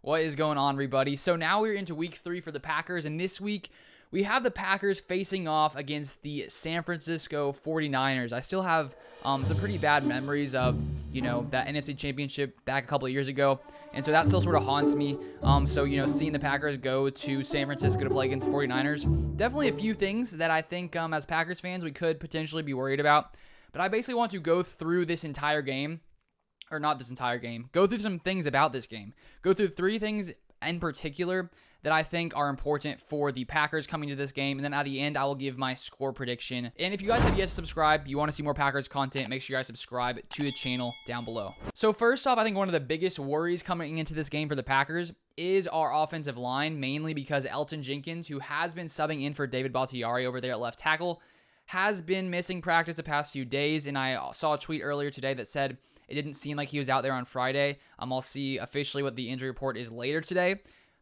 What is going on, everybody? So now we're into week 3 for the Packers, and this week we have the Packers facing off against the San Francisco 49ers. I still have some pretty bad memories of, that NFC Championship back a couple of years ago, and so that still sort of haunts me. Seeing the Packers go to San Francisco to play against the 49ers, definitely a few things that I think as Packers fans we could potentially be worried about. But I basically want to go through this entire game. Or not this entire game, go through some things about this game. Go through 3 things in particular that I think are important for the Packers coming to this game. And then at the end, I will give my score prediction. And if you guys have yet to subscribe, you want to see more Packers content, make sure you guys subscribe to the channel down below. So first off, I think one of the biggest worries coming into this game for the Packers is our offensive line, mainly because Elgton Jenkins, who has been subbing in for David Bakhtiari over there at left tackle, has been missing practice the past few days. And I saw a tweet earlier today that said it didn't seem like he was out there on Friday. I'll see officially what the injury report is later today.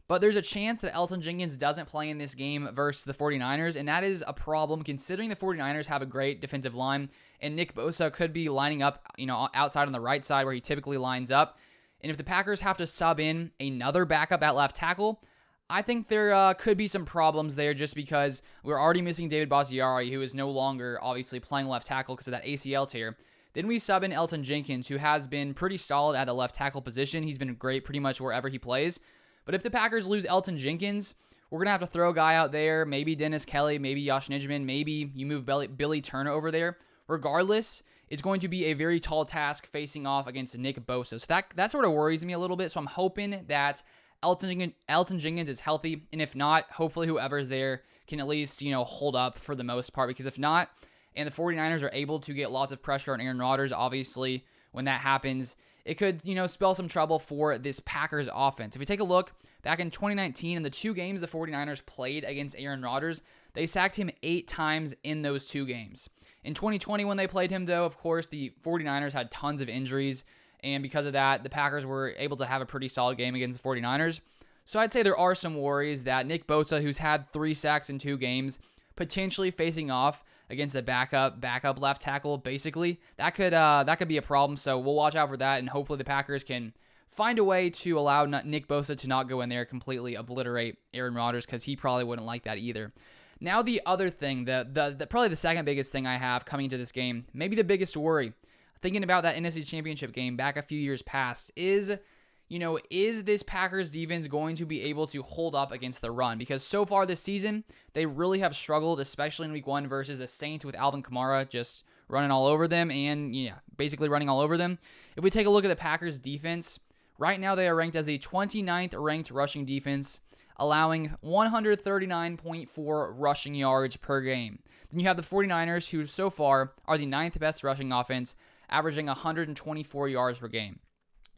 But there's a chance that Elgton Jenkins doesn't play in this game versus the 49ers, and that is a problem considering the 49ers have a great defensive line, and Nick Bosa could be lining up, outside on the right side where he typically lines up. And if the Packers have to sub in another backup at left tackle, I think there could be some problems there just because we're already missing David Bakhtiari, who is no longer obviously playing left tackle because of that ACL tear. Then we sub in Elgton Jenkins, who has been pretty solid at the left tackle position. He's been great pretty much wherever he plays. But if the Packers lose Elgton Jenkins, we're going to have to throw a guy out there, maybe Dennis Kelly, maybe Josh Nijman, maybe you move Billy Turner over there. Regardless, it's going to be a very tall task facing off against Nick Bosa. So that sort of worries me a little bit. So I'm hoping that Elgton Jenkins is healthy. And if not, hopefully whoever's there can at least, hold up for the most part. Because if not, and the 49ers are able to get lots of pressure on Aaron Rodgers, obviously, when that happens, it could, spell some trouble for this Packers offense. If we take a look back in 2019, in the 2 games the 49ers played against Aaron Rodgers, they sacked him 8 times in those 2 games. In 2020, when they played him, though, of course, the 49ers had tons of injuries, and because of that, the Packers were able to have a pretty solid game against the 49ers. So I'd say there are some worries that Nick Bosa, who's had 3 sacks in 2 games, potentially facing off against a backup left tackle, basically, that could be a problem. So we'll watch out for that, and hopefully the Packers can find a way to allow Nick Bosa to not go in there and completely obliterate Aaron Rodgers, because he probably wouldn't like that either. Now the other thing, the probably the second biggest thing I have coming into this game, maybe the biggest worry, thinking about that NFC Championship game back a few years past, is this Packers defense going to be able to hold up against the run? Because so far this season, they really have struggled, especially in week 1 versus the Saints with Alvin Kamara just running all over them and, basically running all over them. If we take a look at the Packers defense, right now they are ranked as the 29th ranked rushing defense, allowing 139.4 rushing yards per game. Then you have the 49ers, who so far are the 9th best rushing offense, averaging 124 yards per game.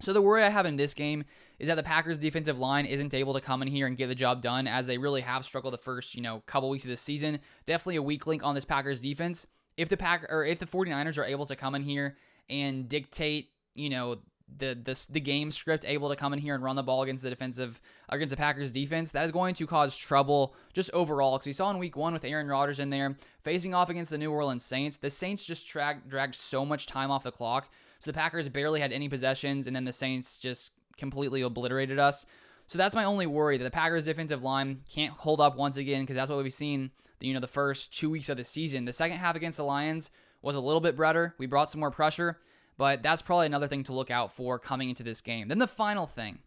So the worry I have in this game is that the Packers defensive line isn't able to come in here and get the job done, as they really have struggled the first, couple weeks of this season. Definitely a weak link on this Packers defense. If the 49ers are able to come in here and dictate, the game script, able to come in here and run the ball against the Packers defense, that is going to cause trouble just overall. Because we saw in week 1 with Aaron Rodgers in there facing off against the New Orleans Saints, the Saints just dragged so much time off the clock. So the Packers barely had any possessions, and then the Saints just completely obliterated us. So that's my only worry, that the Packers defensive line can't hold up once again, because that's what we've seen, the first 2 weeks of the season. The second half against the Lions was a little bit better. We brought some more pressure, but that's probably another thing to look out for coming into this game. Then the final thing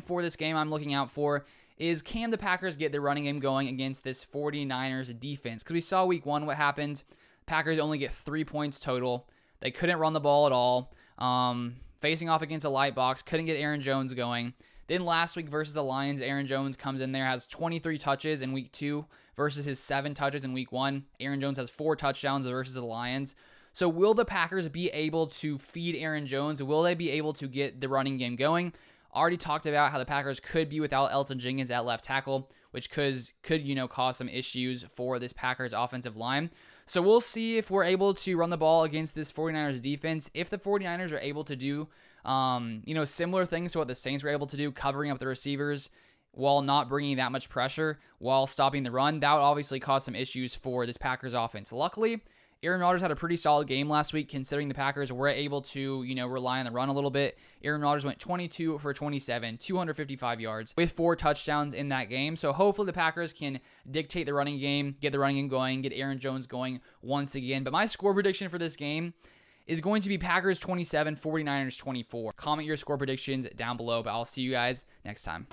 for this game I'm looking out for is, can the Packers get their running game going against this 49ers defense? Because we saw week 1 what happened. Packers only get 3 points total. They couldn't run the ball at all. Facing off against a light box, couldn't get Aaron Jones going. Then last week versus the Lions, Aaron Jones comes in there, has 23 touches in week 2 versus his 7 touches in week 1. Aaron Jones has 4 touchdowns versus the Lions. So will the Packers be able to feed Aaron Jones? Will they be able to get the running game going? Already talked about how the Packers could be without Elgton Jenkins at left tackle, which could cause some issues for this Packers offensive line. So we'll see if we're able to run the ball against this 49ers defense. If the 49ers are able to do, similar things to what the Saints were able to do, covering up the receivers while not bringing that much pressure, while stopping the run, that would obviously cause some issues for this Packers offense. Luckily, Aaron Rodgers had a pretty solid game last week, considering the Packers were able to, rely on the run a little bit. Aaron Rodgers went 22 for 27, 255 yards with 4 touchdowns in that game. So hopefully the Packers can dictate the running game, get the running game going, get Aaron Jones going once again. But my score prediction for this game is going to be Packers 27, 49ers 24. Comment your score predictions down below, but I'll see you guys next time.